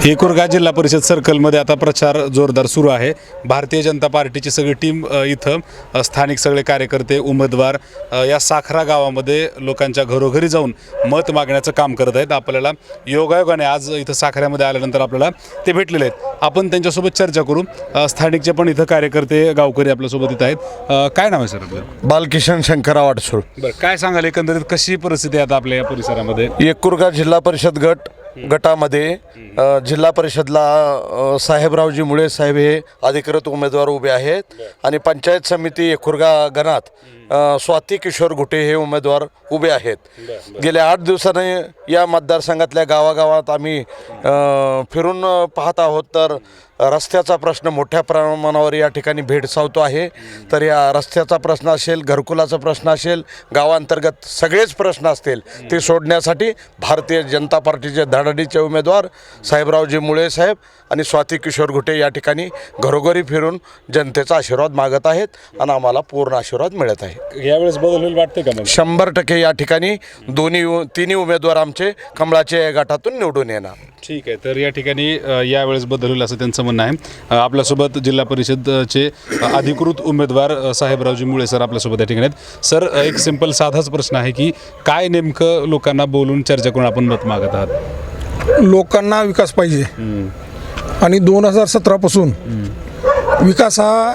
एकूरगा जिल्हा परिषद सर्कलमध्ये आता प्रचार जोरदार सुरू आहे। भारतीय जनता पार्टीची सगळी टीम इथं स्थानिक सगळे कार्यकर्ते उमेदवार या साखरा गावामध्ये लोकांच्या घरोघरी जाऊन मत मागण्याचं काम करत आहेत। आपल्याला योगायोगाने आज इथं साखऱ्यामध्ये आल्यानंतर आपल्याला ते भेटलेले आहेत। आपण त्यांच्यासोबत चर्चा करू। स्थानिकचे पण इथं कार्यकर्ते गावकरी आपल्यासोबत इथं आहेत। काय नाव आहे सर आपलं? बालकिशन शंकरराव वाडसूळ। बरं, काय सांगाल एकंदरीत कशी परिस्थिती आहे आता आपल्या या परिसरामध्ये? एकूरगा जिल्हा परिषद गटामध्ये जिल्हा परिषदला साहेबरावजी मुळे साहेब हे अधिकृत उमेदवार उभे आहेत आणि पंचायत समिती एकूरगा गणात स्वाती किशोर घुटे हे उमेदवार उभे आहेत। गेल्या 8 दिवसाने या मतदारसंघातल्या गावागावात आम्ही फिरून पाहत आहोत तर रस्त्याचा प्रश्न मोठ्या प्रमाणावर या ठिकाणी भेडसावतो आहे। तर या रस्त्याचा प्रश्न असेल, घरकुलाचा प्रश्न असेल, गावांतर्गत सगळेच प्रश्न असतील ते सोडण्यासाठी भारतीय जनता पार्टीचे धडाडीचे उमेदवार साहेबरावजी मुळे साहेब आणि स्वाती किशोर घुटे या ठिकाणी घरोघरी फिरून जनतेचा आशीर्वाद मागत आहेत आणि आम्हाला पूर्ण आशीर्वाद मिळत आहे। यावेळेस बदल होईल वाटते का? 100% या ठिकाणी तिन्ही उमेदवार आमचे कमळाच्या गटातून निवडून येणार। ठीक आहे, तर या ठिकाणी यावेळेस बदल होईल असं त्यांचं म्हणणं आहे। आपल्यासोबत जिल्हा परिषदचे अधिकृत उमेदवार साहेबरावजी मुळे सर आपल्यासोबत या ठिकाणी आहेत। सर, एक सिंपल साधाच प्रश्न आहे की काय नेमकं लोकांना बोलून चर्चा करून आपण मत मागत आहात? लोकांना विकास पाहिजे आणि 2017 पासून विकास हा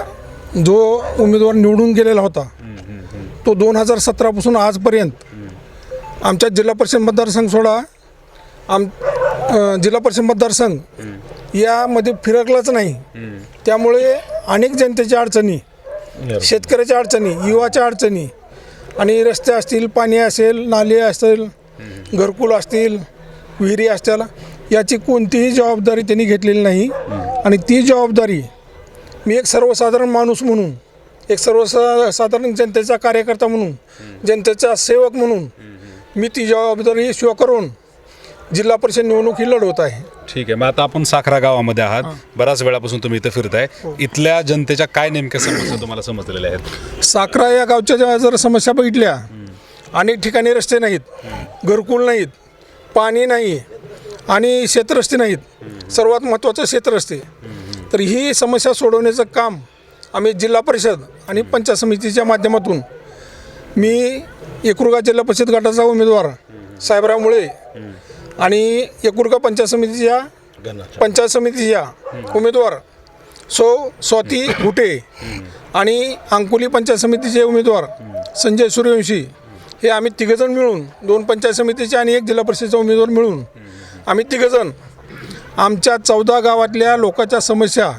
जो उमेदवार निवडून गेलेला होता तो 2017 पासून आजपर्यंत आमच्या जिल्हा परिषद मतदारसंघ सोडा जिल्हा परिषद मतदारसंघ यामध्ये फिरकलाच नाही। त्यामुळे अनेक जनतेच्या अडचणी, शेतकऱ्याच्या अडचणी, युवाच्या अडचणी आणि रस्ते असतील, पाणी असेल, नाले असेल, घरकुल असतील, विहिरी असतील, याची कोणतीही जबाबदारी त्यांनी घेतलेली नाही। आणि ती जबाबदारी मी एक सर्वसाधारण माणूस म्हणून, एक सर्वसाधारण जनतेचा कार्यकर्ता म्हणून, जनतेचा सेवक म्हणून मी ती जबाबदारी स्वीकारून जिल्हा परिषद निवडणूक ही लढवत आहे। ठीक आहे, मग आता आपण साखरा गावामध्ये आहात, बऱ्याच वेळापासून तुम्ही इथं फिरताय। इथल्या जनतेच्या काय नेमक्या समस्या तुम्हाला समजलेल्या आहेत? साखरा या गावच्या जर समस्या बघितल्या, अनेक ठिकाणी रस्ते नाहीत, घरकुल नाहीत, पाणी नाही आणि शेतरस्ते नाहीत, सर्वात महत्त्वाचं शेतरस्ते। तर ही समस्या सोडवण्याचं काम आम्ही जिल्हा परिषद आणि पंचायत समितीच्या माध्यमातून मी एकूरगा जिल्हा परिषद गटाचा उमेदवार साहेबराव मुळे आणि एकूरगा पंचायत समितीच्या उमेदवार स्वाती घुटे आणि अंकोली पंचायत समितीचे उमेदवार संजय सूर्यवंशी हे आम्ही तिघजण मिळून, 2 पंचायत समितीचे आणि 1 जिल्हा परिषदेचा उमेदवार मिळून आम्ही तिघजण आमच्या 14 गावातल्या लोकांच्या समस्या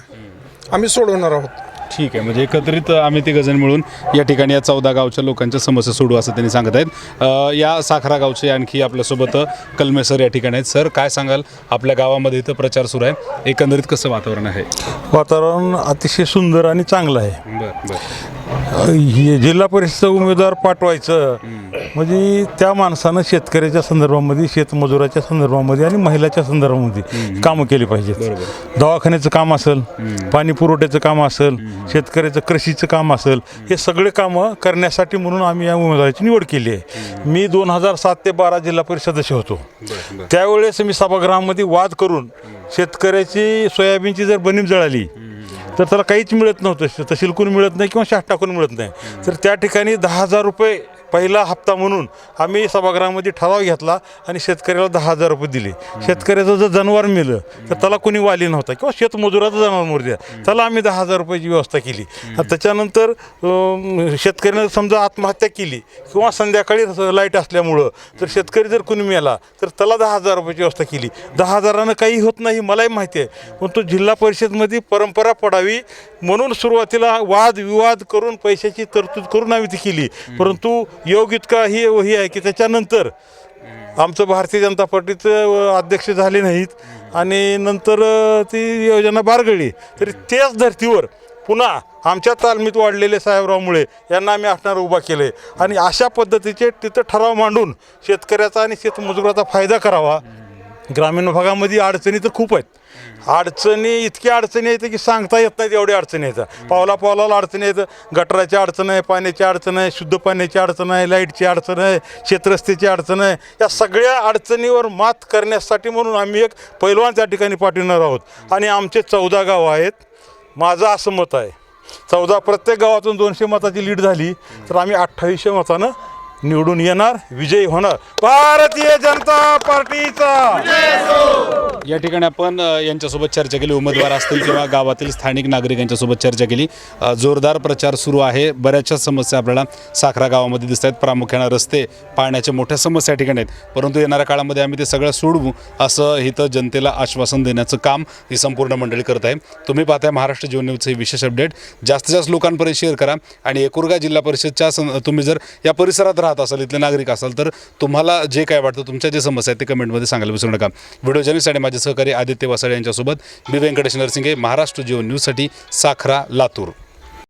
आम्ही सोडवणार आहोत। ठीक आहे, म्हणजे एकत्रित आम्ही तिघजण मिळून या ठिकाणी या 14 गावच्या लोकांच्या समस्या सोडू असं त्यांनी सांगत आहेत। या साखरा गावचे आणखी आपल्यासोबत कलमे सर या ठिकाणी आहेत। सर, काय सांगाल? आपल्या गावामध्ये इथं प्रचार सुरू आहे, एकंदरीत कसं वातावरण आहे? वातावरण अतिशय सुंदर आणि चांगलं आहे। बरं बरं, हे जिल्हा परिषद उमेदवार पाठवायचं म्हणजे त्या माणसानं शेतकऱ्याच्या संदर्भामध्ये, शेतमजुराच्या संदर्भामध्ये आणि महिलाच्या संदर्भामध्ये कामं केली पाहिजेत। दवाखान्याचं काम असेल, पाणी पुरवठ्याचं काम असेल, शेतकऱ्याचं कृषीचं काम असेल, हे सगळे कामं करण्यासाठी म्हणून आम्ही या उमेदवाराची निवड केली आहे। मी 2007 ते 12 जिल्हा परिषद सदस्य होतो। त्यावेळेस मी सभागृहामध्ये वाद करून शेतकऱ्याची सोयाबीनची जर बनीम जळाली तर त्याला काहीच मिळत नव्हतं, तहसीलकून मिळत नाही किंवा शासनाकडून मिळत नाही। तर त्या ठिकाणी 10,000 रुपये पहिला हप्ता म्हणून आम्ही सभागृहामध्ये ठराव घेतला आणि शेतकऱ्याला 10,000 रुपये दिले। शेतकऱ्याचं जर जनावर मिळलं तर त्याला कोणी वाली नव्हता किंवा शेतमजुराचं जनावर मरू द्या, त्याला आम्ही 10,000 रुपयाची व्यवस्था केली। त्याच्यानंतर शेतकऱ्यानं समजा आत्महत्या केली किंवा संध्याकाळी लाईट असल्यामुळं तर शेतकरी जर कोणी मिळाला तर त्याला 10,000 रुपयाची व्यवस्था केली। 10,000नं काही होत नाही मलाही माहिती आहे, पण तो जिल्हा परिषदमध्ये परंपरा पडावी म्हणून सुरुवातीला वादविवाद करून पैशाची तरतूद करून आम्ही ती केली। परंतु योग इतका ही आहे की त्याच्यानंतर आमचं भारतीय जनता पार्टीचं अध्यक्ष झाले नाहीत आणि नंतर ती योजना बारगळली। तरी त्याच धर्तीवर पुन्हा आमच्या तालमीत वाढलेले साहेबराव मुळे यांना आम्ही असणार उभा केले आणि अशा पद्धतीचे तिथं ठराव मांडून शेतकऱ्याचा आणि शेतमजुराचा फायदा करावा ग्रामीण भागामध्ये अडचणी तर खूप आहेत. इतक्या अडचणी आहेत की सांगता येत नाहीत, एवढ्या अडचणी आहेत. पावला पावलाला अडचणी आहेत. गटाराची अडचण आहे, पाण्याची अडचण आहे, शुद्ध पाण्याची अडचण आहे, लाईटची अडचण आहे, शेतरस्त्याची अडचण आहे. या सगळ्या अडचणीवर मात करण्यासाठी म्हणून आम्ही एक पैलवान त्या ठिकाणी पाठवणार आहोत आणि आमचे 14 गावं आहेत. माझं असं मत आहे, 14 प्रत्येक गावातून 200 मताची लीड झाली तर आम्ही 2800 मतानं निवडून येणार, विजयी होणार. भारतीय जनता पार्टीचा या ठिकाणी आपण यांच्यासोबत चर्चा केली, उमेदवार असतील किंवा गावातील स्थानिक नागरिकांच्यासोबत चर्चा केली. जोरदार प्रचार सुरू आहे. बऱ्याचशा समस्या आपल्याला साखरा गावामध्ये दिसत आहेत. प्रामुख्यानं रस्ते, पाण्याच्या मोठ्या समस्या या ठिकाणी आहेत. परंतु येणाऱ्या काळामध्ये आम्ही ते सगळं सोडवू असं इथं जनतेला आश्वासन देण्याचं काम ही संपूर्ण मंडळी करत आहे. तुम्ही पाहताय महाराष्ट्र जीवन न्यूजचं हे विशेष अपडेट. जास्तीत जास्त लोकांपर्यंत शेअर करा आणि एकुरगा जिल्हा परिषदच्या तुम्ही जर या परिसरात राहत असाल, इथले नागरिक असाल, तर तुम्हाला जे काय वाटतं, तुमच्या जे समस्या आहेत ते कमेंटमध्ये सांगायला विसरू नका. व्हिडिओ जर्नलिस्ट आणि माझे सहकारी आदित्य वसाळे यांच्यासोबत मी व्यंकटेश नरसिंगे, महाराष्ट्र जीवन न्यूजसाठी साखरा, लातूर.